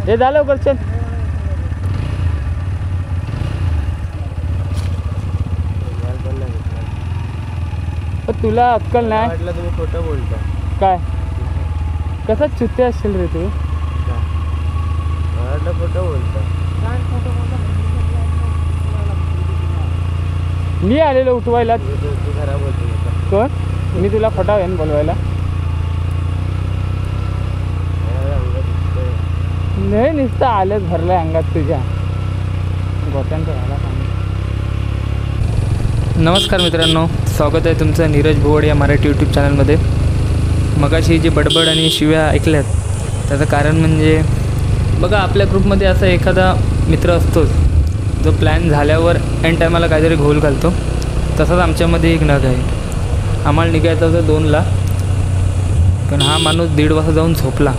हे झालं लवकर चल. तुला अक्कल नाही वाटलं तुम्ही खोटं बोलता. काय कसा चुत्ते असशील रे तू. वाटलं खोटं बोलता. मी आलेलो उठवायला. तू खराब बोलतो. कोण मी तुला खोटा वेन बोलवायला. नाही नुसतं आलंच भरलंय अंगात तुझ्या गोट्यांचं झाला. नमस्कार मित्रांनो, स्वागत आहे तुमचं नीरज भोवड या मराठी यूट्यूब चॅनलमध्ये. मगाशी जी बडबड आणि शिव्या ऐकल्यात त्याचं कारण म्हणजे बघा, आपल्या ग्रुपमध्ये असा एखादा मित्र असतोच जो प्लॅन झाल्यावर एंड टायमाला काहीतरी घोल घालतो. तसाच आमच्यामध्ये एक नग आहे. आम्हाला निघायचं होतं 2ला, पण हा माणूस 1:30 वाजता जाऊन झोपला.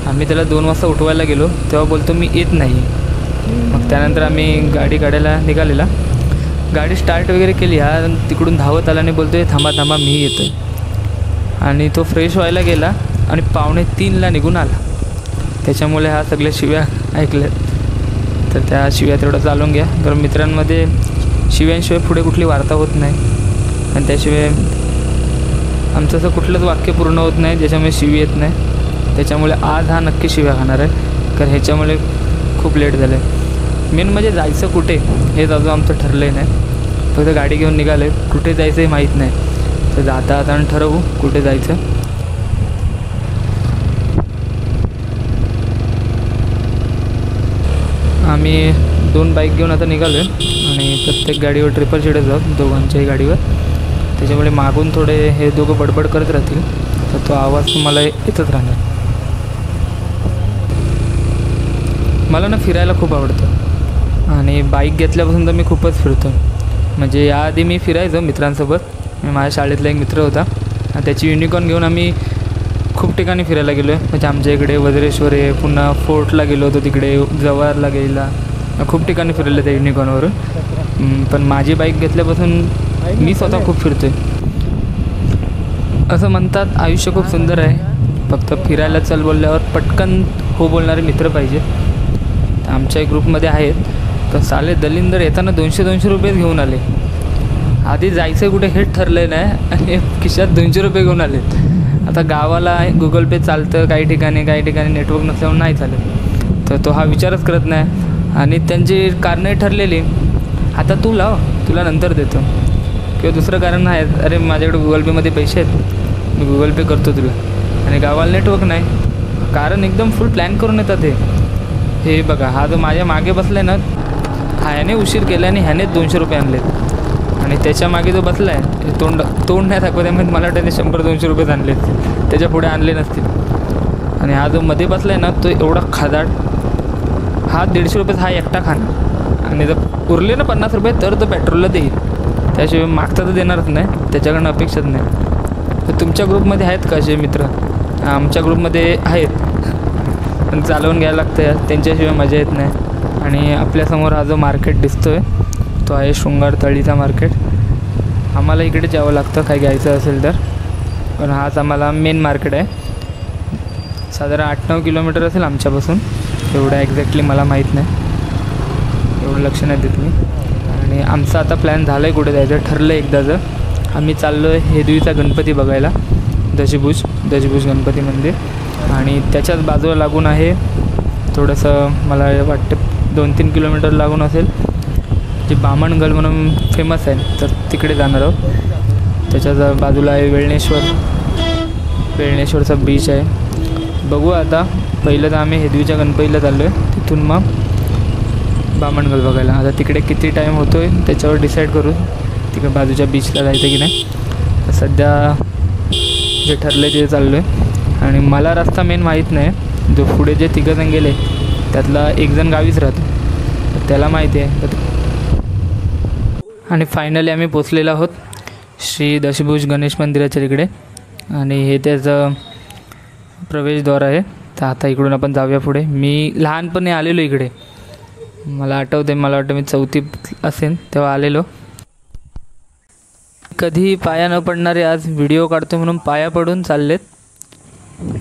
आम्ही त्याला 2 वाजता उठवायला गेलो तेव्हा बोलतो मी येत नाही. मग त्यानंतर आम्ही गाडी काढायला निघालेला. गाडी स्टार्ट वगैरे केली. हा तिकडून धावत आला आणि बोलतो थांबा थांबा मी येतो आहे. आणि तो फ्रेश व्हायला गेला आणि 2:45ला निघून आला. त्याच्यामुळे हा सगळ्या शिव्या ऐकल्यात. तर त्या शिव्या तेवढं चालवून घ्या, कारण मित्रांमध्ये शिव्यांशिवाय पुढे कुठली वार्ता होत नाही. आणि त्याशिवाय आमचं असं कुठलंच वाक्य पूर्ण होत नाही ज्याच्यामुळे शिवी येत नाही. त्याच्यामुळे आज हा नक्की शिव्या खाणार आहे, कारण ह्याच्यामुळे खूप लेट झालं आहे. मेन म्हणजे जायचं कुठे हेच अजून आमचं ठरलं नाही. फक्त गाडी घेऊन निघालं आहे. कुठे जायचं हे माहीत नाही. तर जाता आता ठरवू कुठे जायचं. आम्ही 2 बाईक घेऊन आता निघालो आहे आणि प्रत्येक गाडीवर ट्रिपल सीटच आहोत, दोघांच्याही गाडीवर. त्याच्यामुळे मागून थोडे हे दोघं बडबड करत राहतील, तर तो आवाज तुम्हाला येतच राहणार. मला ना फिरायला खूप आवडतं आणि बाईक घेतल्यापासून तर मी खूपच फिरतो. म्हणजे याआधी मी फिरायचो मित्रांसोबत. माझ्या शाळेतला एक मित्र होता आणि त्याची युनिकॉर्न घेऊन आम्ही खूप ठिकाणी फिरायला गेलो आहे. म्हणजे आमच्या इकडे वज्रेश्वर आहे, पुन्हा फोर्टला गेलो होतो, तिकडे जव्हारला गेला, खूप ठिकाणी फिरले त्या युनिकॉर्नवरून. पण माझी बाईक घेतल्यापासून मी स्वतः खूप फिरतो आहे. असं म्हणतात आयुष्य खूप सुंदर आहे, फक्त फिरायला चल बोलल्यावर पटकन हो बोलणारे मित्र पाहिजे. आमच्या ग्रुपमध्ये आहेत. तर साले दलिंदर येताना 200 रुपयेच घेऊन आले. आधी जायचं कुठे हेच ठरलं नाही आणि खिशात 200 रुपये घेऊन आले. आता गावाला गुगल पे चालतं काही ठिकाणी नेटवर्क नसल्यावर नाही चालत. तर तो हा विचारच करत नाही आणि त्यांची कारणंही ठरलेली. आता तू लाव, तुला नंतर देतो, किंवा दुसरं कारण आहे, अरे माझ्याकडे गुगल पेमध्ये पैसे आहेत, मी गुगल पे करतो तुला. आणि गावाला नेटवर्क नाही. कारण एकदम फुल प्लॅन करून येतात हे बघा, हा जो माझ्या मागे बसला आहे ना, ह्याने उशीर केला आणि ह्याने 200 रुपये आणलेत. आणि त्याच्या मागे जो बसला आहे तोंड नाही दाखवत आहे, मला वाटतं ते 100-200 रुपयेच आणलेत, त्याच्या पुढे आणले नसतील. आणि हा जो मध्ये बसला आहे ना, तो एवढा खादाड, हा 150 रुपयेच हा एकटा खाणार. आणि जर उरले ना 50 रुपये तर तो पेट्रोलला देईल, त्याशिवाय मागता तर देणारच नाही, त्याच्याकडनं अपेक्षाच नाही. तर तुमच्या ग्रुपमध्ये आहेत का असे मित्र? आमच्या ग्रुपमध्ये आहेत, पण चालवून घ्यायला लागतं यार, त्यांच्याशिवाय मजा येत नाही. आणि आपल्यासमोर हा जो मार्केट दिसतो आहे तो आहे शृंगार तळीचा मार्केट. आम्हाला इकडे यावं लागतं काही घ्यायचं असेल तर, पण हाच आम्हाला मेन मार्केट आहे. साधारण 8-9 किलोमीटर असेल आमच्यापासून, एवढं एक्झॅक्टली मला माहीत नाही, एवढं लक्ष नाही देत मी. आणि आमचा आता प्लॅन झाला आहे कुठे जायचं ठरलं एकदाचं. आम्ही चाललो आहे हेदवीचा गणपती बघायला, दशभुज गणपती मंदिर. आणि त्याच्याच बाजूला लागून आहे थोडंसं, मला वाटतं 2-3 किलोमीटर लागून असेल, जे बामणगल म्हणून फेमस आहे, तर तिकडे जाणार आहोत. त्याच्याच बाजूला आहे वेळणेश्वरचा बीच आहे. बघू आता, पहिलं तर आम्ही हेदवीच्या गणपतीला चाललो आहे, तिथून मग बामणगल बघायला. आता तिकडे किती टाईम होतो आहे त्याच्यावर डिसाईड करू, तिकडे बाजूच्या बीचला जायचं की नाही. तर सध्या जे ठरलं आहे ते चाललो आहे. आणि मला रस्ता मेन माहीत नाही, जो पुढे जे 3 जण गेले त्यातला 1 जण गावीच राहतो, तर त्याला माहिती आहे. आणि फायनली आम्ही पोचलेलो आहोत श्री दशभुज गणेश मंदिराच्या तिकडे, आणि हे त्याचं प्रवेशद्वार आहे. तर आता इकडून आपण जाऊया पुढे. मी लहानपणी आलेलो इकडे, मला आठवते, मला वाटतं मी 4थीत असेल तेव्हा आलेलो. कधी पाया न पडणारे आज व्हिडिओ काढतो म्हणून पाया पडून चाललेत.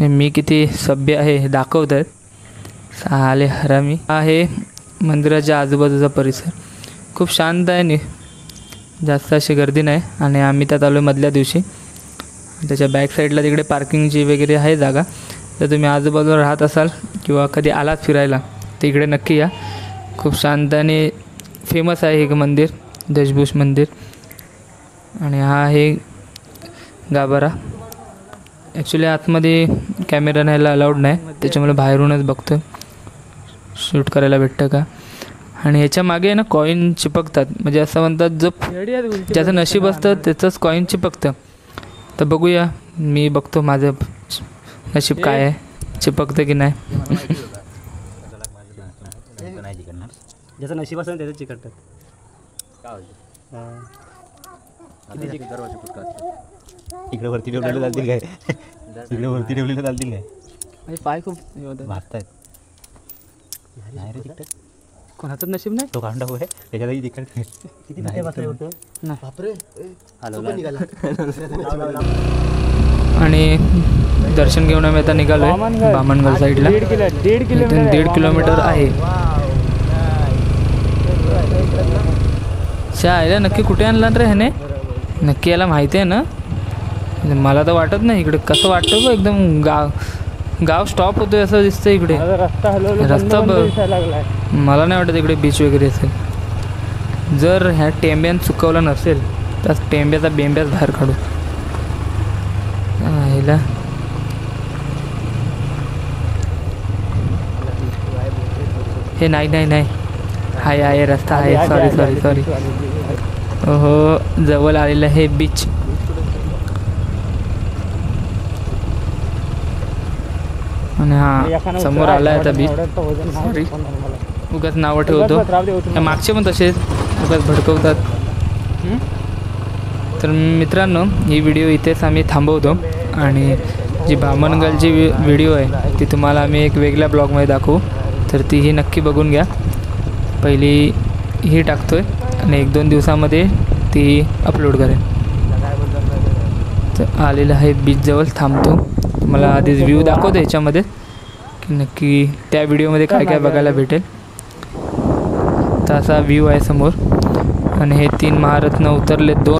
मी किती सभ्य आहे हे दाखवत आहेत. आले हरामी. आहे मंदिराच्या आजूबाजूचा परिसर खूप शांत आहे जास्त अशी गर्दी नाही. आणि आम्ही त्यात आलो मधल्या दिवशी. त्याच्या बॅक साईडला तिकडे पार्किंगची वगैरे आहे जागा. तर तुम्ही आजूबाजूला राहत असाल किंवा कधी आलात फिरायला तर इकडे नक्की या. खूप शांत आणि फेमस आहे हे मंदिर, दशभूष मंदिर. आणि हा आहे गाभारा. ॲक्च्युली आतमध्ये कॅमेरा न्यायला अलाउड नाही, त्याच्यामुळे बाहेरूनच बघतो शूट करायला भेटतं का. आणि ह्याच्या मागे ना कॉईन चिपकतात, म्हणजे असं म्हणतात जो ज्याचं नशीब असतं त्याचंच कॉईन चिपकतं. तर बघूया, मी बघतो माझं नशीब काय आहे, चिपकतं की नाही. ज्याचं नशीब असेल त्याचं चिकटतात. इकडे वरती ठेवलेलं चालतील काय? इकडे वरती ठेवलेलं चालतील काय? पाय खूप वाचतायत. नाही रे चिकटत. कोणाचंच नशीब नाही. तो कांडा आहे त्याच्यातही चिकटत. किती नाही बापरे. आणि दर्शन घेऊन आम्ही आता निघालो आहे बामणगड साईडला. 1.5 किलोमीटर आहे. आहे नक्की कुठे आणला रे ह्याने? नक्की याला माहिती आहे ना? मला तर वाटत नाही इकडे. कसं वाटतं बघ, एकदम गाव स्टॉप होतोय असं दिसतं इकडे. रस्ता मला नाही वाटत इकडे बीच वगैरे असेल. जर ह्या टेंब्यान चुकवला नसेल तर टेंब्याचा बेंब्याच बाहेर काढू. ह्याला हे नाही आहे रस्ता आहे. सॉरी. हो, जवळ आलेलं आहे बीच. आणि हा समोर आला आहे आता बीच. सॉरी, उगाच नावं ठेवतो. मागचे पण तसेच उगाच भडकवतात. तर मित्रांनो, ही व्हिडिओ इथेच आम्ही थांबवतो. आणि जी बामणगडची व्हिडिओ आहे ती तुम्हाला आम्ही एक वेगळ्या ब्लॉगमध्ये दाखवू. तर तीही नक्की बघून घ्या. पहिली ही टाकतो आहे आणि 1-2 दिवसामध्ये ती अपलोड करेन. तर आलेलं आहे बीचजवळ, थांबतो. मला आधीच व्ह्यू दाखवतो ह्याच्यामध्ये की नक्की त्या व्हिडिओमध्ये काय काय बघायला भेटेल. तर असा व्ह्यू आहे समोर. आणि हे 3 महारत्न उतरले. 2